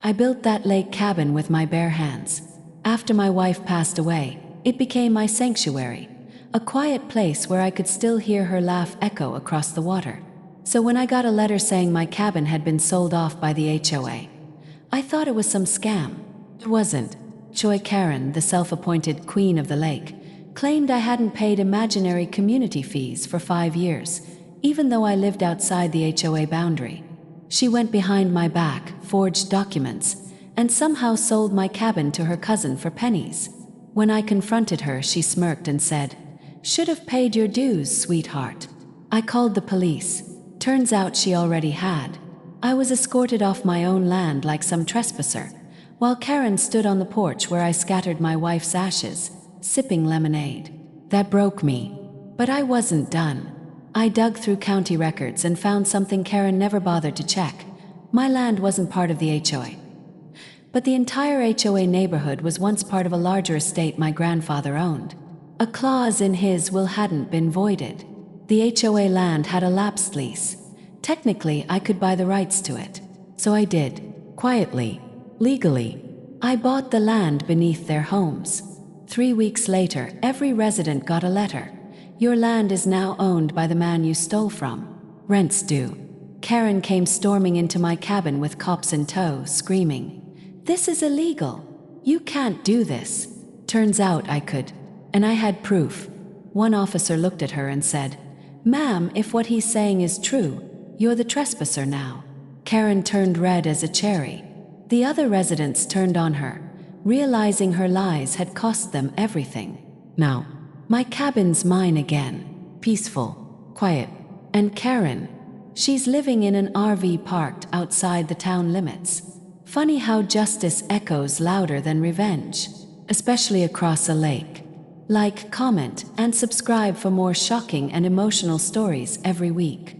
I built that lake cabin with my bare hands. After my wife passed away, it became my sanctuary, a quiet place where I could still hear her laugh echo across the water. So when I got a letter saying my cabin had been sold off by the HOA, I thought it was some scam. It wasn't. Choi Karen, the self-appointed queen of the lake, claimed I hadn't paid imaginary community fees for 5 years, even though I lived outside the HOA boundary. She went behind my back, forged documents, and somehow sold my cabin to her cousin for pennies. When I confronted her, she smirked and said, "Should have paid your dues, sweetheart." I called the police. Turns out she already had. I was escorted off my own land like some trespasser, while Karen stood on the porch where I scattered my wife's ashes, sipping lemonade. That broke me. But I wasn't done. I dug through county records and found something Karen never bothered to check. My land wasn't part of the HOA. But the entire HOA neighborhood was once part of a larger estate my grandfather owned. A clause in his will hadn't been voided. The HOA land had a lapsed lease. Technically, I could buy the rights to it. So I did. Quietly. Legally. I bought the land beneath their homes. 3 weeks later, every resident got a letter. "Your land is now owned by the man you stole from. Rent's due." Karen came storming into my cabin with cops in tow, screaming, "This is illegal. You can't do this." Turns out I could. And I had proof. One officer looked at her and said, "Ma'am, if what he's saying is true, you're the trespasser now." Karen turned red as a cherry. The other residents turned on her, realizing her lies had cost them everything. Now, my cabin's mine again. Peaceful, quiet. And Karen, she's living in an RV parked outside the town limits. Funny how justice echoes louder than revenge, especially across a lake. Like, comment, and subscribe for more shocking and emotional stories every week.